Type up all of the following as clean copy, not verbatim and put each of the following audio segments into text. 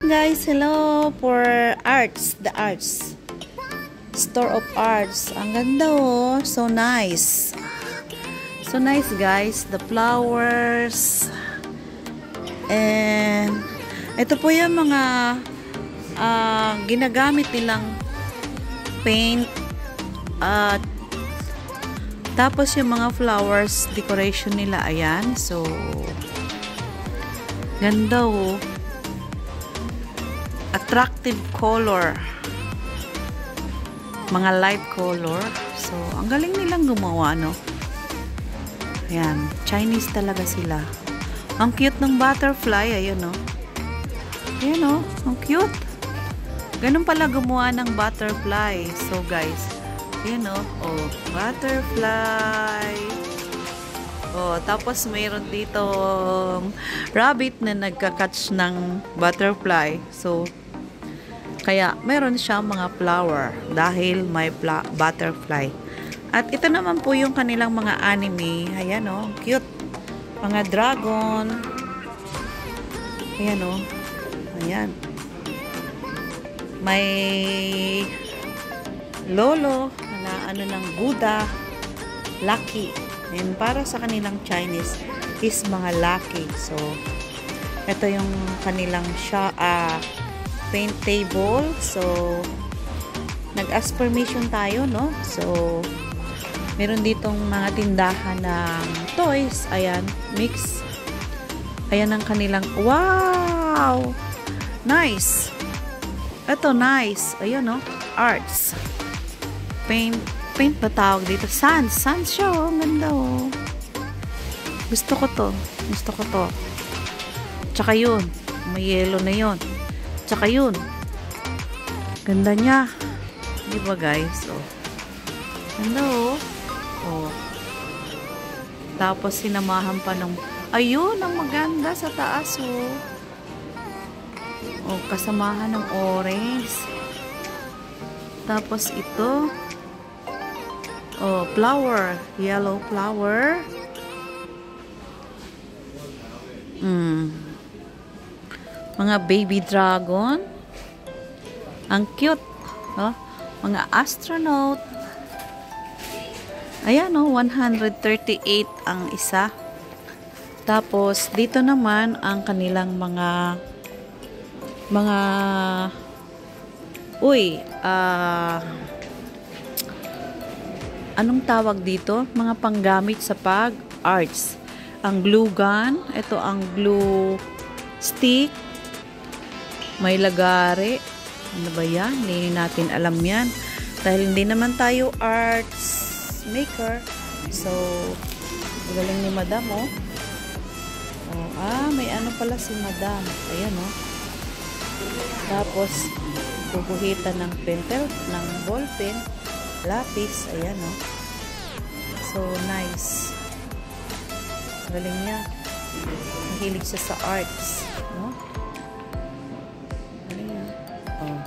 Guys, hello for arts, the arts store of arts. Ang ganda oh, so nice, so nice guys, the flowers. And ito po yung mga ginagamit nilang paint at tapos yung mga flowers decoration nila, ayan. So ganda oh, attractive color, mga light color. So ang galing nilang gumawa, no? Ayan, Chinese talaga sila. Ang cute ng butterfly, ayun no. Ayan no, ang cute. Ganun pala gumawa ng butterfly. So guys, ayan no, oh, butterfly. Oh, tapos mayroon dito rabbit na nagka-catch ng butterfly. So kaya meron siyang mga flower dahil may butterfly. At ito naman po yung kanilang mga anime. Ayan oh, cute. Mga dragon. Ayan oh. Ayan. May lolo na ano ng Buddha. Lucky. And para sa kanilang Chinese is mga lucky. So ito yung kanilang paint table. So nag-ask permission tayo, no? So meron ditong mga tindahan ng toys. Ayan, mix. Ayan ang kanilang, wow! Nice! Ito, nice. Ayan, no? Arts. Paint ba tawag dito? Sans siya, oh. Ang ganda, oh. Gusto ko to. Tsaka yun. May yellow na yun. Tsaka yun. Ganda niya. Di ba, guys? Oh. Ganda, oh. Oh. Tapos sinamahan pa ng ayun, ang maganda sa taas oh. Oh, kasamahan ng orange. Tapos ito oh, flower, yellow flower. Mga baby dragon. Ang cute, oh. Mga astronaut. Ayan o, 138 ang isa. Tapos, dito naman ang kanilang mga anong tawag dito? Mga panggamit sa pag-arts. Ang glue gun, ito ang glue stick, may lagari. Ano ba yan? Hindi natin alam yan. Dahil hindi naman tayo arts maker. So, galing ni madam, oh. Oh, may ano pala si madam. Ayan, oh. Tapos, bubuhitan ng pentel, ng ballpen, lapis. Ayan, oh. So, nice. Galing niya. Mahilig siya sa arts. No? Galing niya. Oh.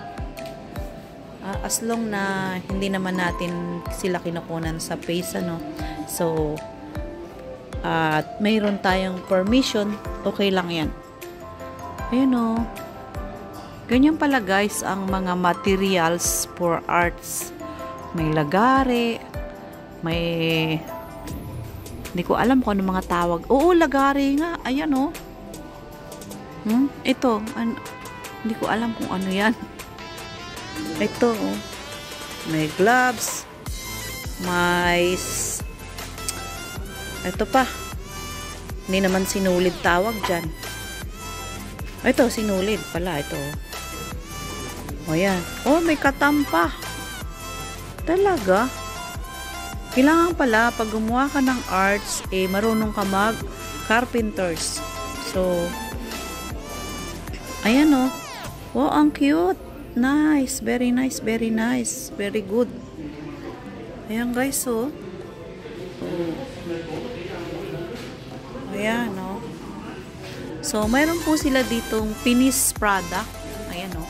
As long na hindi naman natin sila kinukunan sa face, ano. So, at mayroon tayong permission, okay lang yan. Ayun o. Ganyan pala guys ang mga materials for arts. May lagari, may hindi ko alam kung ano mga tawag. Oo, lagari nga. Ayan o. Ito. Hindi ko alam kung ano yan. Ito o. May gloves. May ito pa. Hindi naman sinulid tawag dyan. Ito, sinulid pala. Ito. O yan. Oh, may katampa. Talaga. Kailangan pala, pag gumawa ka ng arts, marunong ka mag-carpenters. So, ayan o. Oh, ang cute. Nice. Very nice. Very nice. Very good. Ayan guys, oh. Ayan, no? So, mayroon po sila ditong finished product. Ayan, no?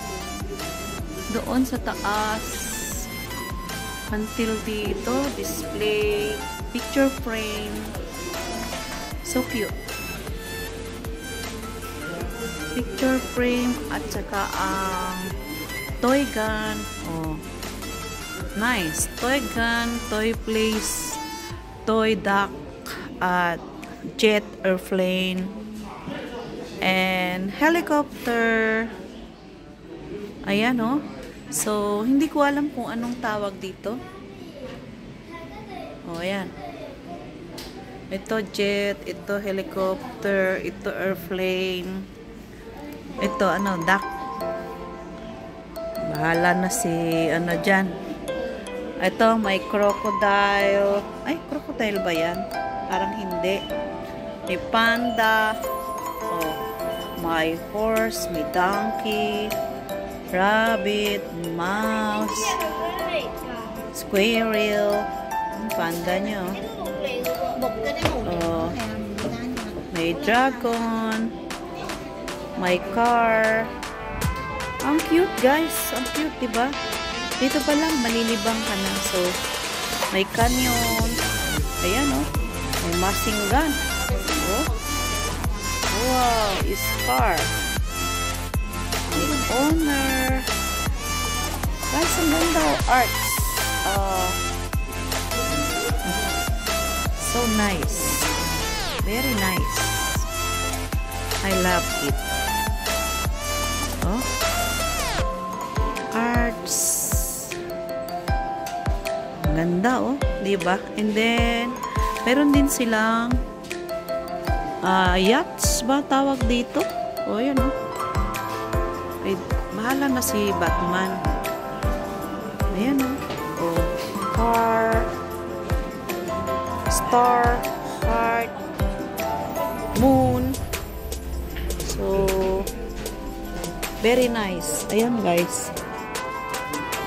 Doon sa taas. Until dito, display, picture frame. So cute. picture frame at saka ang toy gun. Oh, nice. Toy gun, toy place, toy duck, at jet airplane, and helicopter. Ayan, oh. So, hindi ko alam kung anong tawag dito. Oh, ayan. Ito jet, ito helicopter, ito airplane. Ito, ano, duck. Bahala na si, ano dyan. Ito, may crocodile. Ay, crocodile ba yan? Parang hindi. May panda. Oh, may horse, may donkey, rabbit, mouse, squirrel. Ang panda nyo. Oh, may dragon, may car. Ang cute, guys. Ang cute, diba? Dito pa lang, malilibang ka na. So, may canyon. Ayan, oh. May masinggan. Oh. Wow, is car. May owner. Guys, ang ganda, oh. Arts. So nice. Very nice. I love it. Oh. Arts. Ang ganda, oh. Diba? And then, meron din silang yachts ba tawag dito? O, yan, oh. Ay, bahala na si Batman. Ayan, oh. Oh, car, star, heart, moon. So, very nice. Ayan, guys.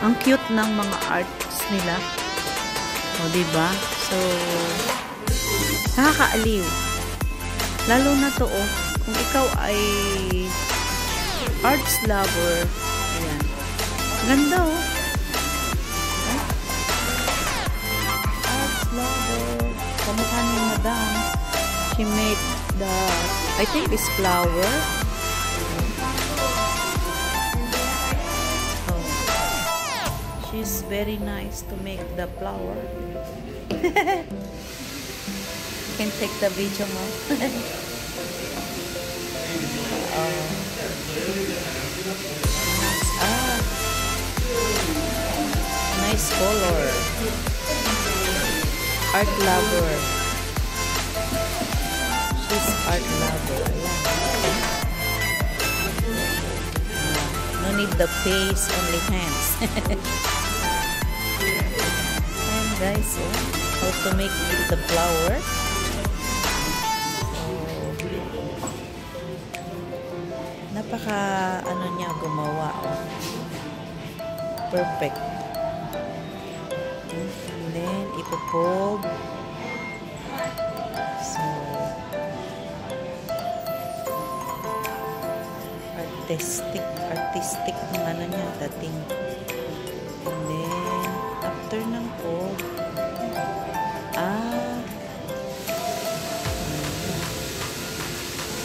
Ang cute ng mga arts nila. O, diba? So, nakakaaliw. Lalo na to, oh. Kung ikaw ay arts lover. Ayan. Ganda, oh. Arts lover. Kamukha ni Madam. She made the, I think it's flower. Oh. She's very nice to make the flower. Can take the video mo. Nice color. Art lover. She's art lover. No need the face, only hands. And guys, oh, how to make the flower. Napaka ano niya gumawa, oh. Perfect. And then ipopob. So artistic ng ano niya dating. And then after ng pob,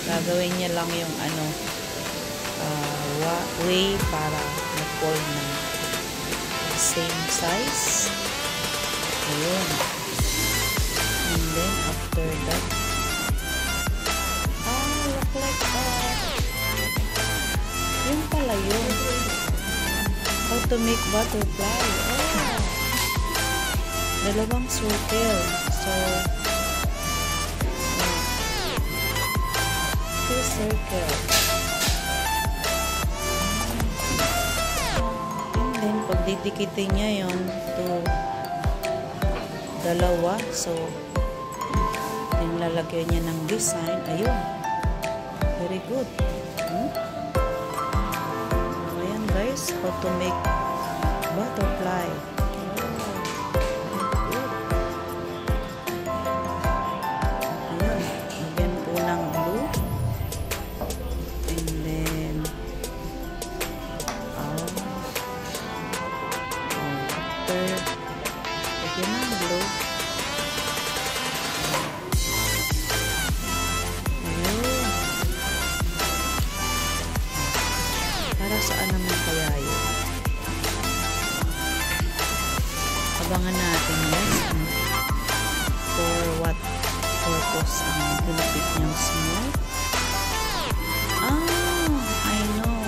gagawin niya lang yung ano way para na-fold ng same size. Ayun. And then after that, look like that. Yun pala yun. How to make butterfly. Oh. Dalawang circle. So, two circle. Pag didikitin niya yon to dalawa, so lalagyan niya ng design. Ayun, very good. Ayan guys, how to make butterfly. Ayan, lagyan po ng blue. And then lagyan ng blue. Ayun. Abangan natin guys. For what purpose ang pinapit niyang small? I know.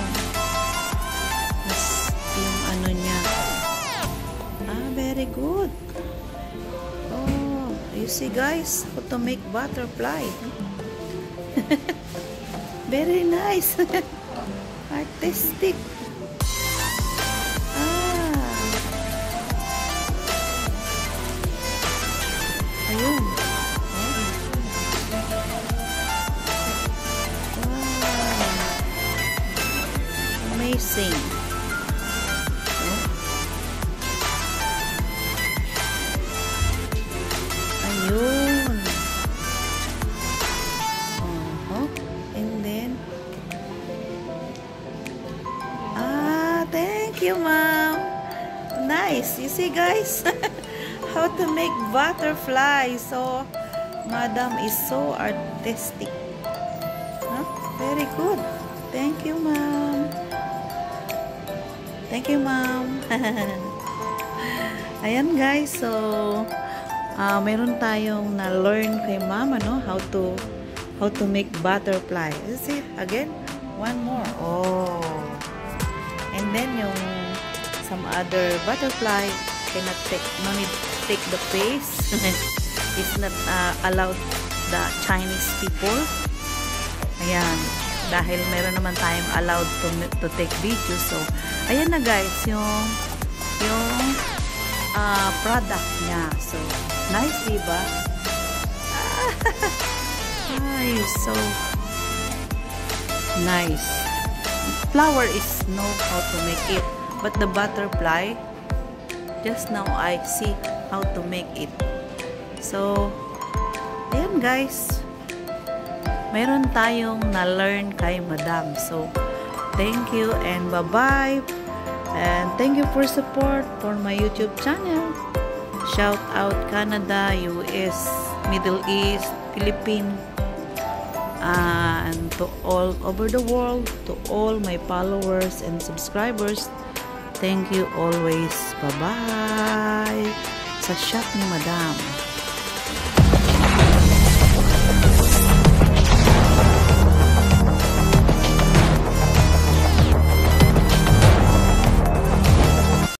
Mas yung ano niya. Very good. Oh, you see guys, how to make butterfly. Very nice. Artistic. Ayun. Amazing. Ayun. And then thank you, ma'am. Nice. You see, guys, how to make butterfly. So, madam is so artistic. Very good. Thank you, ma'am. Thank you, ma'am. Ayan, guys. So, meron tayong na-learn kay ma'am, how to make butterfly. See, again, one more. Oh. And then yung some other butterfly cannot take, no need to take the face. It's not allowed the Chinese people. Ayan. Dahil meron naman tayong allowed to take video. So, ayan na guys, yung product niya. So, nice, diba? So nice. Flower is know how to make it. But the butterfly, just now I see how to make it. So, ayan guys. Meron tayong na-learn kay Madam. So, thank you and bye-bye. And thank you for support for my YouTube channel. Shout out Canada, US, Middle East, Philippines, and to all over the world, to all my followers and subscribers. Thank you always. Bye-bye. Sa shop ni Madam.